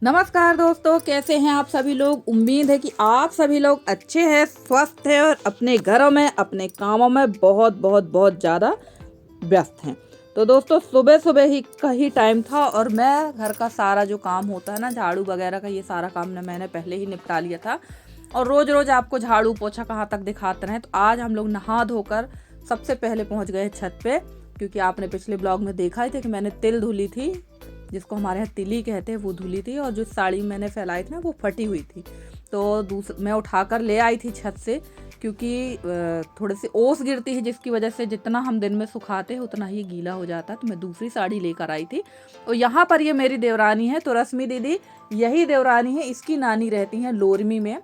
नमस्कार दोस्तों, कैसे हैं आप सभी लोग। उम्मीद है कि आप सभी लोग अच्छे हैं, स्वस्थ हैं और अपने घरों में अपने कामों में बहुत बहुत बहुत ज़्यादा व्यस्त हैं। तो दोस्तों, सुबह सुबह ही का ही टाइम था और मैं घर का सारा जो काम होता है ना, झाड़ू वगैरह का, ये सारा काम ना मैंने पहले ही निपटा लिया था। और रोज़ रोज़ आपको झाड़ू पोछा कहाँ तक दिखाते रहें। तो आज हम लोग नहा धोकर सबसे पहले पहुँच गए छत पे, क्योंकि आपने पिछले ब्लॉग में देखा ही था कि मैंने तिल धुली थी, जिसको हमारे यहाँ तिली कहते हैं, वो धुली थी। और जो साड़ी मैंने फैलाई थी ना, वो फटी हुई थी। तो मैं उठाकर ले आई थी छत से, क्योंकि थोड़ी सी ओस गिरती है, जिसकी वजह से जितना हम दिन में सुखाते हैं उतना ही गीला हो जाता है। तो मैं दूसरी साड़ी लेकर आई थी। और यहाँ पर ये मेरी देवरानी है, तो रश्मि दीदी यही देवरानी है, इसकी नानी रहती हैं लोरमी में।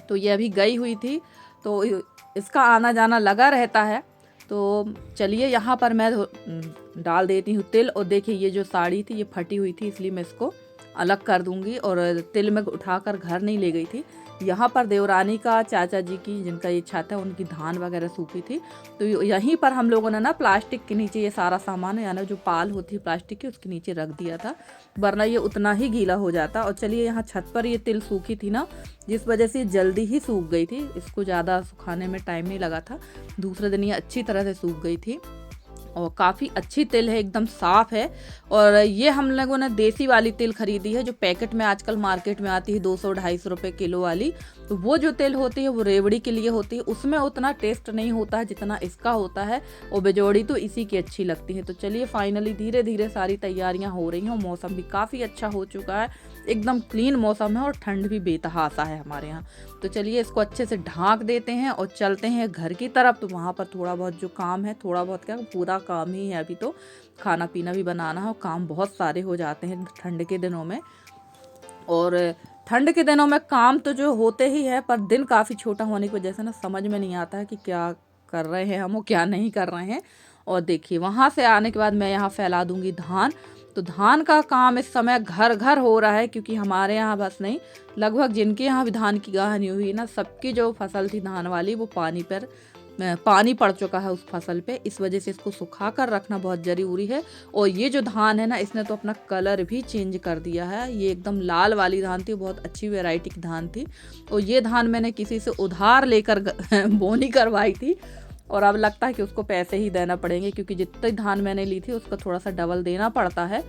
तो ये अभी गई हुई थी, तो इसका आना जाना लगा रहता है। तो चलिए, यहाँ पर मैं डाल देती हूँ तिल। और देखिए, ये जो साड़ी थी ये फटी हुई थी, इसलिए मैं इसको अलग कर दूंगी। और तिल में उठाकर घर नहीं ले गई थी। यहाँ पर देवरानी का, चाचा जी की, जिनका ये छत है, उनकी धान वगैरह सूखी थी। तो यहीं पर हम लोगों ने ना प्लास्टिक के नीचे ये सारा सामान, यानी जो पाल होती है प्लास्टिक की, उसके नीचे रख दिया था, वरना ये उतना ही गीला हो जाता। और चलिए, यहाँ छत पर ये तिल सूखी थी ना, जिस वजह से जल्दी ही सूख गई थी। इसको ज़्यादा सुखाने में टाइम नहीं लगा था, दूसरे दिन ये अच्छी तरह से सूख गई थी। और काफ़ी अच्छी तिल है, एकदम साफ़ है। और ये हम लोगों ने देसी वाली तिल खरीदी है, जो पैकेट में आजकल मार्केट में आती है 200-250 रुपये किलो वाली। तो वो जो तिल होती है वो रेवड़ी के लिए होती है, उसमें उतना टेस्ट नहीं होता है जितना इसका होता है। और बेजोड़ी तो इसी की अच्छी लगती है। तो चलिए, फाइनली धीरे धीरे सारी तैयारियां हो रही हैं। और मौसम भी काफ़ी अच्छा हो चुका है, एकदम क्लीन मौसम है और ठंड भी बेतहासा है हमारे यहाँ। तो चलिए, इसको अच्छे से ढाँक देते हैं और चलते हैं घर की तरफ। तो वहाँ पर थोड़ा बहुत जो काम है, थोड़ा बहुत क्या, पूरा काम ही है अभी। तो खाना पीना भी बनाना है और काम बहुत सारे हो जाते हैं ठंड के दिनों में। और ठंड के दिनों में काम तो जो होते ही है, पर दिन काफ़ी छोटा होने की वजह से ना समझ में नहीं आता है कि क्या कर रहे हैं हम और क्या नहीं कर रहे हैं। और देखिए, वहाँ से आने के बाद मैं यहाँ फैला दूंगी धान। तो धान का काम इस समय घर घर हो रहा है, क्योंकि हमारे यहाँ बस नहीं, लगभग जिनके यहाँ भी धान की गाहनी हुई ना, सबकी जो फसल थी धान वाली, वो पानी पड़ चुका है उस फसल पे। इस वजह से इसको सुखा कर रखना बहुत ज़रूरी है। और ये जो धान है ना, इसने तो अपना कलर भी चेंज कर दिया है। ये एकदम लाल वाली धान थी, बहुत अच्छी वैरायटी की धान थी। और ये धान मैंने किसी से उधार लेकर बोनी करवाई थी। और अब लगता है कि उसको पैसे ही देना पड़ेंगे, क्योंकि जितनी धान मैंने ली थी उसका थोड़ा सा डबल देना पड़ता है।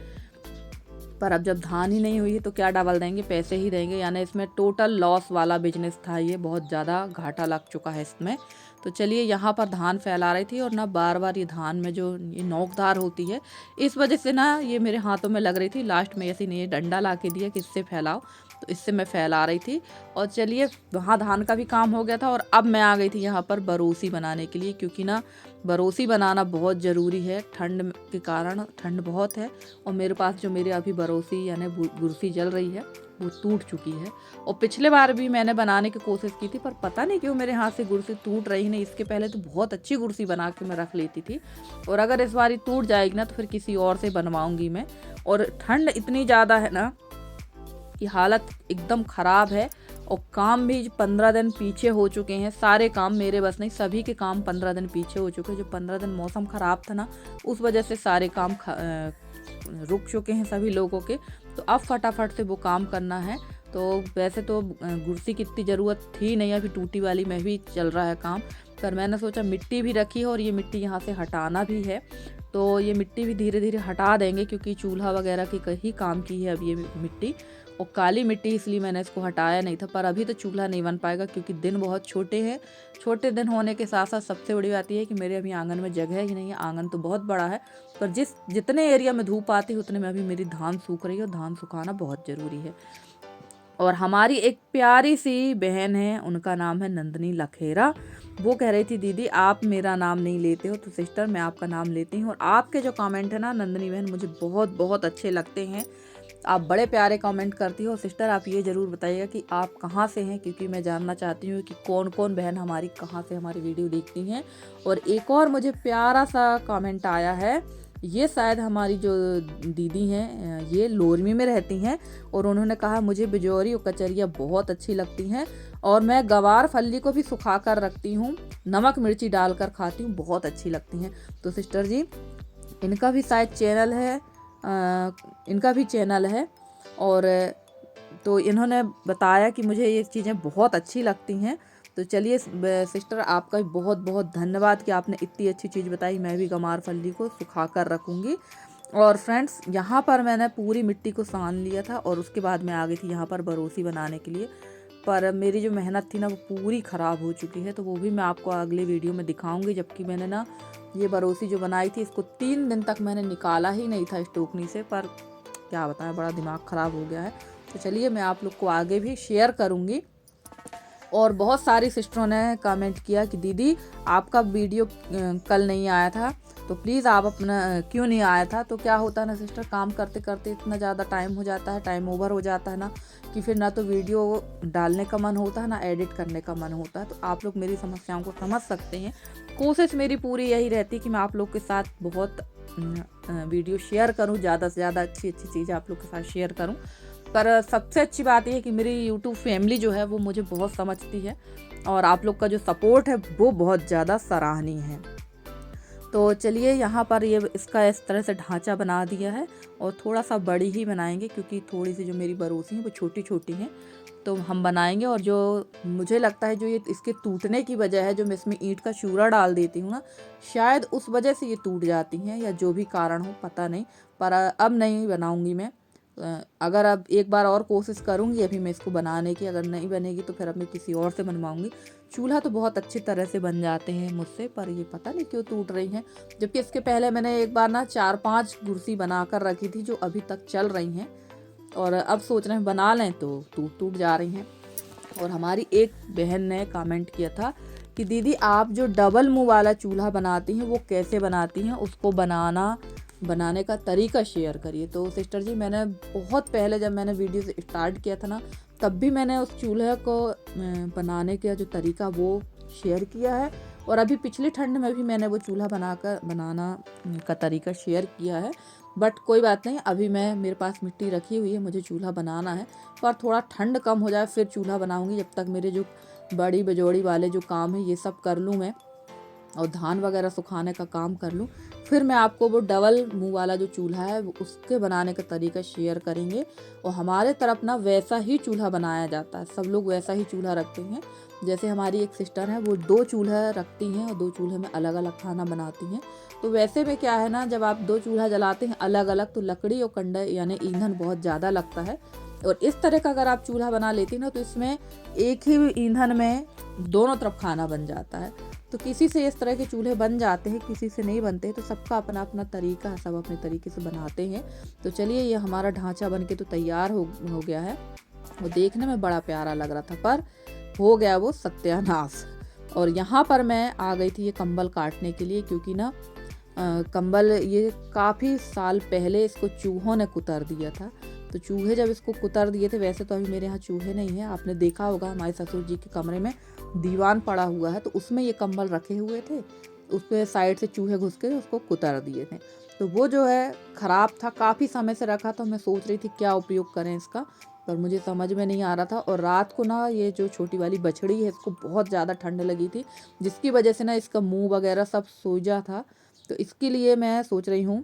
पर अब जब धान ही नहीं हुई है तो क्या डबल देंगे, पैसे ही देंगे। यानी इसमें टोटल लॉस वाला बिजनेस था, ये बहुत ज़्यादा घाटा लग चुका है इसमें। तो चलिए, यहाँ पर धान फैला रही थी और ना बार बार ये धान में जो ये नोकदार होती है, इस वजह से ना ये मेरे हाथों में लग रही थी। लास्ट में ऐसे नहीं, डंडा ला के दिया कि इससे फैलाओ, तो इससे मैं फैला रही थी। और चलिए, वहाँ धान का भी काम हो गया था। और अब मैं आ गई थी यहाँ पर बरोसी बनाने के लिए, क्योंकि ना बरोसी बनाना बहुत ज़रूरी है ठंड के कारण। ठंड बहुत है और मेरे पास जो मेरे अभी बरोसी यानी गुरसी जल रही है, वो टूट चुकी है। और पिछले बार भी मैंने बनाने की कोशिश की थी, पर पता नहीं क्यों मेरे हाथ से गुरसी टूट रही नहीं। इसके पहले तो बहुत अच्छी गुरसी बना के मैं रख लेती थी। और अगर इस बार टूट जाएगी ना, तो फिर किसी और से बनवाऊंगी मैं। और ठंड इतनी ज़्यादा है ना कि हालत एकदम ख़राब है। और काम भी 15 दिन पीछे हो चुके हैं। सारे काम, मेरे बस नहीं, सभी के काम 15 दिन पीछे हो चुके हैं। जो 15 दिन मौसम ख़राब था ना, उस वजह से सारे काम रुक चुके हैं सभी लोगों के। तो अब फटाफट से वो काम करना है। तो वैसे तो गुरसी की इतनी ज़रूरत थी नहीं, अभी टूटी वाली में भी चल रहा है काम। पर मैंने सोचा मिट्टी भी रखी है और ये मिट्टी यहाँ से हटाना भी है। तो ये मिट्टी भी धीरे धीरे हटा देंगे, क्योंकि चूल्हा वगैरह की कहीं काम की है अब ये मिट्टी। और काली मिट्टी, इसलिए मैंने इसको हटाया नहीं था। पर अभी तो चूल्हा नहीं बन पाएगा, क्योंकि दिन बहुत छोटे हैं। छोटे दिन होने के साथ साथ सबसे बड़ी बात यह है कि मेरे अभी आंगन में जगह ही नहीं है। आंगन तो बहुत बड़ा है, पर जितने एरिया में धूप आती है उतने में अभी मेरी धान सूख रही है। और धान सुखाना बहुत ज़रूरी है। और हमारी एक प्यारी सी बहन है, उनका नाम है नंदनी लखेरा। वो कह रही थी, दीदी आप मेरा नाम नहीं लेते हो। तो सिस्टर, मैं आपका नाम लेती हूँ। और आपके जो कमेंट है ना नंदनी बहन, मुझे बहुत बहुत अच्छे लगते हैं। आप बड़े प्यारे कमेंट करती हो। सिस्टर, आप ये ज़रूर बताइएगा कि आप कहाँ से हैं, क्योंकि मैं जानना चाहती हूँ कि कौन कौन बहन हमारी कहाँ से हमारी वीडियो देखती हैं। और एक और मुझे प्यारा सा कमेंट आया है, ये शायद हमारी जो दीदी हैं, ये लोरमी में रहती हैं। और उन्होंने कहा, मुझे बिजौरी और कचरिया बहुत अच्छी लगती हैं और मैं गवार फली को भी सुखा कर रखती हूँ, नमक मिर्ची डालकर खाती हूँ, बहुत अच्छी लगती हैं। तो सिस्टर जी, इनका भी शायद चैनल है, इनका भी चैनल है। और तो इन्होंने बताया कि मुझे ये चीज़ें बहुत अच्छी लगती हैं। तो चलिए सिस्टर, आपका भी बहुत बहुत धन्यवाद कि आपने इतनी अच्छी चीज़ बताई। मैं भी गमार फल्ली को सुखा कर रखूँगी। और फ्रेंड्स, यहाँ पर मैंने पूरी मिट्टी को सान लिया था और उसके बाद मैं आ गई थी यहाँ पर बरोसी बनाने के लिए। पर मेरी जो मेहनत थी ना वो पूरी ख़राब हो चुकी है, तो वो भी मैं आपको अगले वीडियो में दिखाऊंगी। जबकि मैंने ना ये बरोसी जो बनाई थी इसको 3 दिन तक मैंने निकाला ही नहीं था स्टोकनी से, पर क्या बताएं, बड़ा दिमाग ख़राब हो गया है। तो चलिए मैं आप लोग को आगे भी शेयर करूँगी। और बहुत सारी सिस्टरों ने कमेंट किया कि दीदी आपका वीडियो कल नहीं आया था, तो प्लीज़ आप अपना क्यों नहीं आया था। तो क्या होता है ना सिस्टर, काम करते करते इतना ज़्यादा टाइम हो जाता है, टाइम ओवर हो जाता है ना, कि फिर ना तो वीडियो डालने का मन होता है ना एडिट करने का मन होता है। तो आप लोग मेरी समस्याओं को समझ सकते हैं। कोशिश मेरी पूरी यही रहती है कि मैं आप लोग के साथ बहुत वीडियो शेयर करूँ, ज़्यादा से ज़्यादा अच्छी अच्छी चीज़ें आप लोग के साथ शेयर करूँ। पर सबसे अच्छी बात यह है कि मेरी यूट्यूब फैमिली जो है वो मुझे बहुत समझती है और आप लोग का जो सपोर्ट है वो बहुत ज़्यादा सराहनीय है। तो चलिए यहाँ पर ये इसका इस तरह से ढांचा बना दिया है और थोड़ा सा बड़ी ही बनाएंगे, क्योंकि थोड़ी सी जो मेरी बरोसी हैं वो छोटी छोटी हैं, तो हम बनाएंगे। और जो मुझे लगता है जो ये इसके टूटने की वजह है, जो मैं इसमें ईंट का चूरा डाल देती हूँ ना, शायद उस वजह से ये टूट जाती हैं, या जो भी कारण हो पता नहीं। पर अब नहीं बनाऊँगी मैं। अगर अब एक बार और कोशिश करूँगी अभी मैं इसको बनाने की, अगर नहीं बनेगी तो फिर अब मैं किसी और से बनवाऊँगी। चूल्हा तो बहुत अच्छी तरह से बन जाते हैं मुझसे, पर ये पता नहीं क्यों टूट रही हैं। जबकि इसके पहले मैंने एक बार ना 4-5 कुर्सी बना कर रखी थी जो अभी तक चल रही हैं, और अब सोच रहे हैं बना लें तो टूट जा रही हैं। और हमारी एक बहन ने कमेंट किया था कि दीदी आप जो डबल मुँह वाला चूल्हा बनाती हैं वो कैसे बनाती हैं, उसको बनाने का तरीका शेयर करिए। तो सिस्टर जी, मैंने बहुत पहले जब मैंने वीडियो स्टार्ट किया था ना, तब भी मैंने उस चूल्हे को बनाने का जो तरीका वो शेयर किया है, और अभी पिछली ठंड में भी मैंने वो चूल्हा बनाना का तरीका शेयर किया है। बट कोई बात नहीं, अभी मेरे पास मिट्टी रखी हुई है, मुझे चूल्हा बनाना है, पर थोड़ा ठंड कम हो जाए फिर चूल्हा बनाऊंगी। जब तक मेरे जो बड़ी बजोड़ी वाले जो काम है ये सब कर लूँ मैं, और धान वगैरह सुखाने का काम कर लूँ, फिर मैं आपको वो डबल मुंह वाला जो चूल्हा है उसके बनाने का तरीका शेयर करेंगे। और हमारे तरफ ना वैसा ही चूल्हा बनाया जाता है, सब लोग वैसा ही चूल्हा रखते हैं। जैसे हमारी एक सिस्टर है वो 2 चूल्हा रखती हैं और 2 चूल्हे में अलग अलग खाना बनाती हैं। तो वैसे में क्या है ना, जब आप 2 चूल्हा जलाते हैं अलग अलग, तो लकड़ी और कंडे यानी ईंधन बहुत ज़्यादा लगता है। और इस तरह का अगर आप चूल्हा बना लेती ना, तो इसमें एक ही ईंधन में दोनों तरफ खाना बन जाता है। तो किसी से इस तरह के चूल्हे बन जाते हैं, किसी से नहीं बनते हैं, तो सबका अपना अपना तरीका है, सब अपने तरीके से बनाते हैं। तो चलिए ये हमारा ढांचा बन के तो तैयार हो गया है। वो देखने में बड़ा प्यारा लग रहा था, पर हो गया वो सत्यानाश। और यहाँ पर मैं आ गई थी ये कंबल काटने के लिए, क्योंकि ना कंबल ये काफ़ी साल पहले इसको चूहों ने कुतर दिया था। तो चूहे जब इसको कुतर दिए थे, वैसे तो अभी मेरे यहाँ चूहे नहीं हैं, आपने देखा होगा हमारे ससुर जी के कमरे में दीवान पड़ा हुआ है, तो उसमें ये कंबल रखे हुए थे, उस पर साइड से चूहे घुस के उसको कुतर दिए थे। तो वो जो है ख़राब था, काफ़ी समय से रखा था। मैं सोच रही थी क्या उपयोग करें इसका, पर मुझे समझ में नहीं आ रहा था। और रात को ना ये जो छोटी वाली बछड़ी है इसको बहुत ज़्यादा ठंड लगी थी, जिसकी वजह से ना इसका मुँह वगैरह सब सूजा था। तो इसके लिए मैं सोच रही हूँ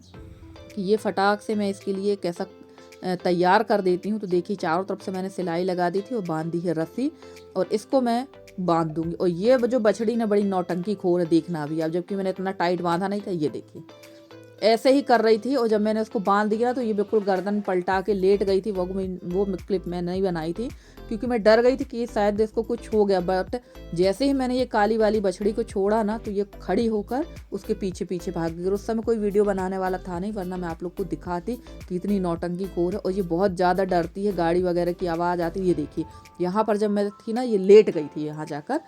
कि ये फटाक से मैं इसके लिए कैसा तैयार कर देती हूँ। तो देखिए चारों तरफ से मैंने सिलाई लगा दी थी और बांध दी है रस्सी, और इसको मैं बांध दूंगी। और ये जो बछड़ी ना बड़ी नौटंकी खोर है, देखना अभी आप, जबकि मैंने इतना टाइट बांधा नहीं था। ये देखिए ऐसे ही कर रही थी, और जब मैंने उसको बांध दिया तो ये बिल्कुल गर्दन पलटा के लेट गई थी। वो क्लिप मैं नहीं बनाई थी, क्योंकि मैं डर गई थी कि शायद इसको कुछ हो गया। बट जैसे ही मैंने ये काली वाली बछड़ी को छोड़ा ना, तो ये खड़ी होकर उसके पीछे पीछे भाग गई। और उस समय कोई वीडियो बनाने वाला था नहीं, वरना मैं आप लोग को दिखाती कि इतनी नौटंकी खोर है। और ये बहुत ज़्यादा डरती है, गाड़ी वगैरह की आवाज़ आती है। ये देखिए यहाँ पर जब मैं थी ना, ये लेट गई थी यहाँ जाकर।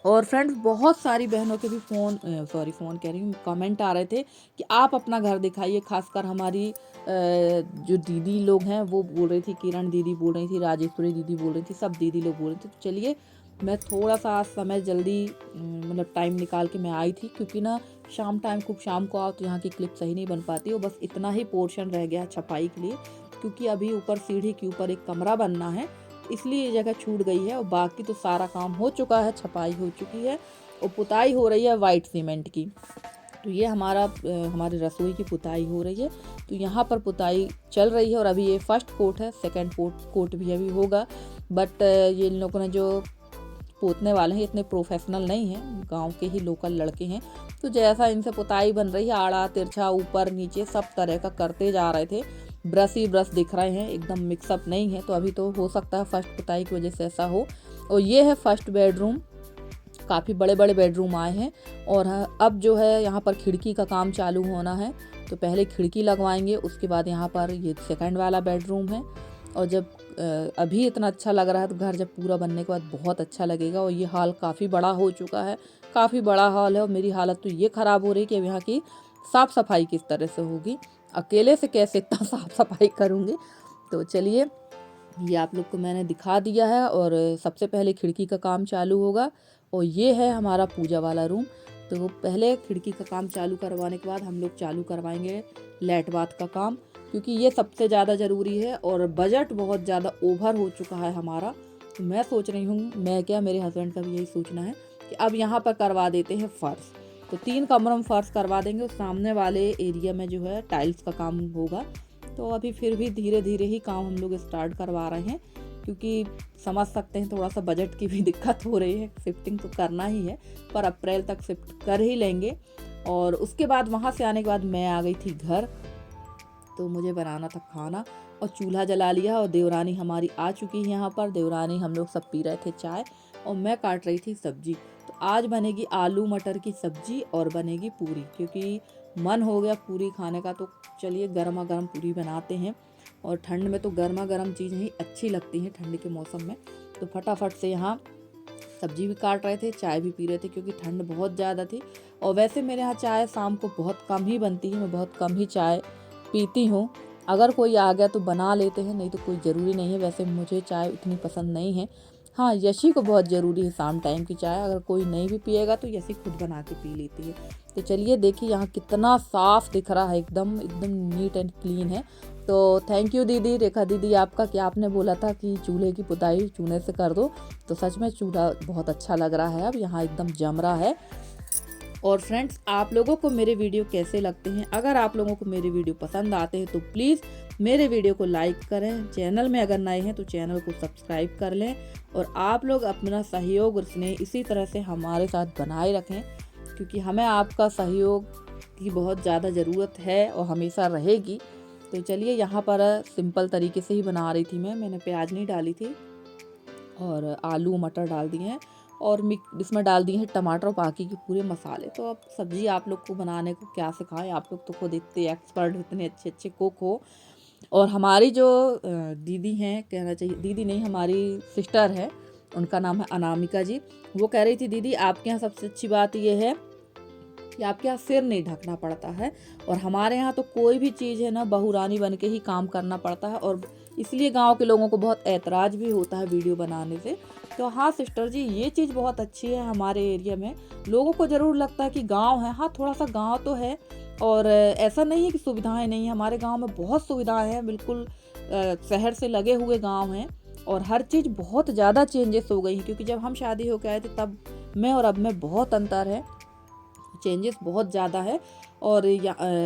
और फ्रेंड्स, बहुत सारी बहनों के भी फ़ोन कह रही हूँ, कमेंट आ रहे थे कि आप अपना घर दिखाइए। खासकर हमारी जो दीदी लोग हैं वो बोल रही थी, किरण दीदी बोल रही थी, राजेश्वरी दीदी बोल रही थी, सब दीदी लोग बोल रहे थे। तो चलिए मैं थोड़ा सा आज समय जल्दी मतलब टाइम निकाल के मैं आई थी, क्योंकि ना शाम को आओ तो यहाँ की क्लिप सही नहीं बन पाती। और बस इतना ही पोर्शन रह गया छपाई के लिए, क्योंकि अभी ऊपर सीढ़ी के ऊपर एक कमरा बनना है, इसलिए ये जगह छूट गई है। और बाकी तो सारा काम हो चुका है, छपाई हो चुकी है और पुताई हो रही है वाइट सीमेंट की। तो ये हमारी रसोई की पुताई हो रही है। तो यहाँ पर पुताई चल रही है और अभी ये फर्स्ट कोट है, सेकंड कोट भी अभी होगा। बट ये इन लोगों ने जो पोतने वाले हैं इतने प्रोफेशनल नहीं हैं, गांव के ही लोकल लड़के हैं। तो जैसा इनसे पुताई बन रही है, आड़ा तिरछा ऊपर नीचे सब तरह का करते जा रहे थे। ब्रश ही ब्रश दिख रहे हैं, एकदम मिक्सअप नहीं है। तो अभी तो हो सकता है फर्स्ट पुताई की वजह से ऐसा हो। और ये है फर्स्ट बेडरूम, काफ़ी बड़े बड़े बेडरूम आए हैं। और अब जो है यहाँ पर खिड़की का काम चालू होना है। तो पहले खिड़की लगवाएंगे, उसके बाद यहाँ पर ये सेकंड वाला बेडरूम है। और जब अभी इतना अच्छा लग रहा है तो घर जब पूरा बनने के बाद बहुत अच्छा लगेगा। और ये हॉल काफ़ी बड़ा हो चुका है, काफ़ी बड़ा हॉल है। और मेरी हालत तो ये ख़राब हो रही है कि अब यहाँ की साफ़ सफाई किस तरह से होगी, अकेले से कैसे इतना साफ़ सफाई करूँगी। तो चलिए, ये आप लोग को मैंने दिखा दिया है। और सबसे पहले खिड़की का काम चालू होगा। और ये है हमारा पूजा वाला रूम। तो पहले खिड़की का काम चालू करवाने के बाद हम लोग चालू करवाएंगे लैट बाथ का काम, क्योंकि ये सबसे ज़्यादा ज़रूरी है। और बजट बहुत ज़्यादा ओवर हो चुका है हमारा। तो मैं सोच रही हूँ, मैं क्या, मेरे हस्बैंड का भी यही सोचना है कि अब यहाँ पर करवा देते हैं फ़र्श। तो 3 कमरों में फ़र्श करवा देंगे। और सामने वाले एरिया में जो है टाइल्स का काम होगा। तो अभी फिर भी धीरे धीरे ही काम हम लोग स्टार्ट करवा रहे हैं, क्योंकि समझ सकते हैं थोड़ा सा बजट की भी दिक्कत हो रही है। शिफ्टिंग तो करना ही है, पर अप्रैल तक शिफ्ट कर ही लेंगे। और उसके बाद वहाँ से आने के बाद मैं आ गई थी घर। तो मुझे बनाना था खाना और चूल्हा जला लिया। और देवरानी हमारी आ चुकी है यहाँ पर। देवरानी, हम लोग सब पी रहे थे चाय और मैं काट रही थी सब्जी। तो आज बनेगी आलू मटर की सब्जी और बनेगी पूरी, क्योंकि मन हो गया पूरी खाने का। तो चलिए गर्मा गर्म पूरी बनाते हैं। और ठंड में तो गर्मा गर्म चीज़ ही अच्छी लगती हैं ठंड के मौसम में। तो फटाफट से यहाँ सब्जी भी काट रहे थे, चाय भी पी रहे थे, क्योंकि ठंड बहुत ज़्यादा थी। और वैसे मेरे यहाँ चाय शाम को बहुत कम ही बनती है, मैं बहुत कम ही चाय पीती हूँ। अगर कोई आ गया तो बना लेते हैं, नहीं तो कोई ज़रूरी नहीं है। वैसे मुझे चाय उतनी पसंद नहीं है। हाँ, यशी को बहुत ज़रूरी है शाम टाइम की चाय। अगर कोई नहीं भी पिएगा तो यशी खुद बना के पी लेती है। तो चलिए, देखिए यहाँ कितना साफ़ दिख रहा है, एकदम एकदम नीट एंड क्लीन है। तो थैंक यू दीदी, रेखा दीदी आपका, कि आपने बोला था कि चूल्हे की पुताई चूने से कर दो। तो सच में चूल्हा बहुत अच्छा लग रहा है, अब यहाँ एकदम जम रहा है। और फ्रेंड्स, आप लोगों को मेरे वीडियो कैसे लगते हैं? अगर आप लोगों को मेरे वीडियो पसंद आते हैं तो प्लीज़ मेरे वीडियो को लाइक करें। चैनल में अगर नए हैं तो चैनल को सब्सक्राइब कर लें। और आप लोग अपना सहयोग और स्नेह इसी तरह से हमारे साथ बनाए रखें, क्योंकि हमें आपका सहयोग की बहुत ज़्यादा ज़रूरत है और हमेशा रहेगी। तो चलिए, यहाँ पर सिंपल तरीके से ही बना रही थी मैंने प्याज नहीं डाली थी और आलू मटर डाल दिए हैं। और इसमें डाल दिए हैं टमाटर और बाकी के पूरे मसाले। तो अब सब्ज़ी आप लोग को बनाने को क्या सिखाएं, आप लोग तो खुद इतने एक्सपर्ट, इतने अच्छे अच्छे कुक हो। और हमारी जो दीदी हैं, कहना चाहिए दीदी नहीं, हमारी सिस्टर है, उनका नाम है अनामिका जी। वो कह रही थी, दीदी आपके यहाँ सबसे अच्छी बात ये है कि आपके यहाँ सिर नहीं ढकना पड़ता है। और हमारे यहाँ तो कोई भी चीज़ है ना, बहुरानी बन के ही काम करना पड़ता है। और इसलिए गांव के लोगों को बहुत ऐतराज़ भी होता है वीडियो बनाने से। तो हाँ सिस्टर जी, ये चीज़ बहुत अच्छी है हमारे एरिया में। लोगों को ज़रूर लगता है कि गांव है, हाँ थोड़ा सा गांव तो है। और ऐसा नहीं है कि सुविधाएं नहीं है, हमारे गांव में बहुत सुविधाएं हैं, बिल्कुल शहर से लगे हुए गांव हैं। और हर चीज़ बहुत ज़्यादा चेंजेस हो गई है, क्योंकि जब हम शादी होकर आए थे तब में और अब में बहुत अंतर है, चेंजेस बहुत ज़्यादा है। और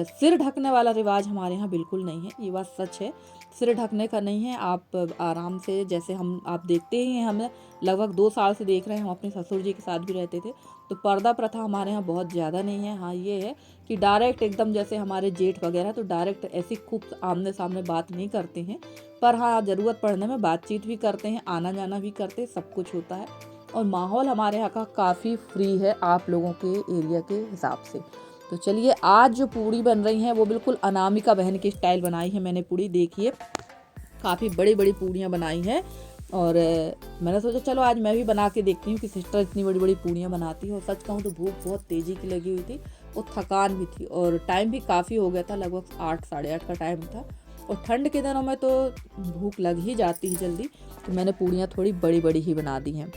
सिर ढकने वाला रिवाज हमारे यहाँ बिल्कुल नहीं है, ये बात सच है। सिर ढकने का नहीं है, आप आराम से, जैसे आप देखते ही हैं, हमें लगभग 2 साल से देख रहे हैं, हम अपने ससुर जी के साथ भी रहते थे। तो पर्दा प्रथा हमारे यहाँ बहुत ज़्यादा नहीं है। हाँ ये है कि डायरेक्ट एकदम, जैसे हमारे जेठ वगैरह, तो डायरेक्ट ऐसी खूब आमने सामने बात नहीं करते हैं। पर हाँ, ज़रूरत पड़ने में बातचीत भी करते हैं, आना जाना भी करते हैं, सब कुछ होता है। और माहौल हमारे यहाँ का काफ़ी फ्री है आप लोगों के एरिया के हिसाब से। तो चलिए, आज जो पूड़ी बन रही हैं वो बिल्कुल अनामिका बहन की स्टाइल बनाई है मैंने पूड़ी। देखिए, काफ़ी बड़ी बड़ी पूड़ियाँ बनाई हैं। और मैंने सोचा चलो आज मैं भी बना के देखती हूँ कि सिस्टर इतनी बड़ी बड़ी पूड़ियाँ बनाती है। और सच कहूँ तो भूख बहुत तेज़ी की लगी हुई थी और थकान भी थी, और टाइम भी काफ़ी हो गया था, लगभग 8 साढ़े 8 का टाइम था। और ठंड के दिनों में तो भूख लग ही जाती है जल्दी, तो मैंने पूड़ियाँ थोड़ी बड़ी बड़ी ही बना दी हैं।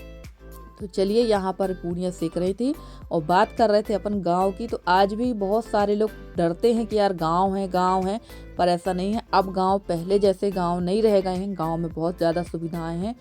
तो चलिए, यहाँ पर पूड़ियाँ सेक रही थी और बात कर रहे थे अपन गांव की। तो आज भी बहुत सारे लोग डरते हैं कि यार गांव है, पर ऐसा नहीं है। अब गांव पहले जैसे गांव नहीं रह गए हैं, गांव में बहुत ज़्यादा सुविधाएं हैं।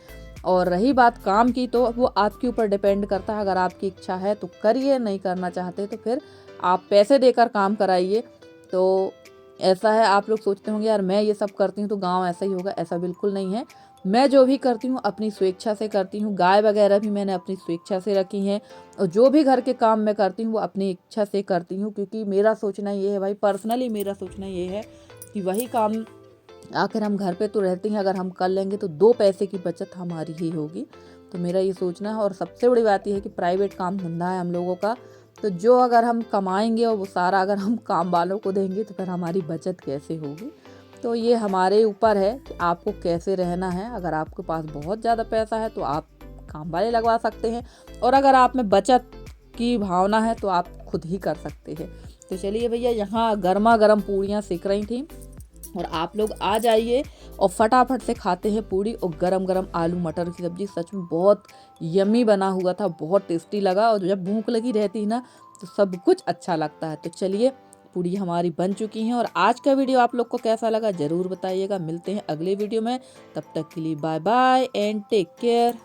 और रही बात काम की, तो वो आपके ऊपर डिपेंड करता है। अगर आपकी इच्छा है तो करिए, नहीं करना चाहते तो फिर आप पैसे देकर काम कराइए। तो ऐसा है, आप लोग सोचते होंगे यार मैं ये सब करती हूँ तो गांव ऐसा ही होगा, ऐसा बिल्कुल नहीं है। मैं जो भी करती हूँ अपनी स्वेच्छा से करती हूँ। गाय वगैरह भी मैंने अपनी स्वेच्छा से रखी हैं, और जो भी घर के काम मैं करती हूँ वो अपनी इच्छा से करती हूँ, क्योंकि मेरा सोचना ये है भाई, पर्सनली मेरा सोचना ये है कि वही काम आखिर हम घर पे तो रहते हैं, अगर हम कर लेंगे तो 2 पैसे की बचत हमारी ही होगी। तो मेरा ये सोचना है। और सबसे बड़ी बात यह है कि प्राइवेट काम धंधा है हम लोगों का, तो जो अगर हम कमाएंगे और वो सारा अगर हम काम वालों को देंगे तो फिर हमारी बचत कैसे होगी। तो ये हमारे ऊपर है कि आपको कैसे रहना है। अगर आपके पास बहुत ज़्यादा पैसा है तो आप काम वाले लगवा सकते हैं, और अगर आप में बचत की भावना है तो आप खुद ही कर सकते हैं। तो चलिए भैया, यहाँ गर्मा गर्म पूड़ियाँ सेक रही थी, और आप लोग आ जाइए और फटाफट से खाते हैं पूड़ी और गरम गरम आलू मटर की सब्जी। सच में बहुत यम्मी बना हुआ था, बहुत टेस्टी लगा। और जब भूख लगी रहती है ना तो सब कुछ अच्छा लगता है। तो चलिए, पूड़ी हमारी बन चुकी हैं। और आज का वीडियो आप लोग को कैसा लगा ज़रूर बताइएगा। मिलते हैं अगले वीडियो में, तब तक के लिए bye bye and take care.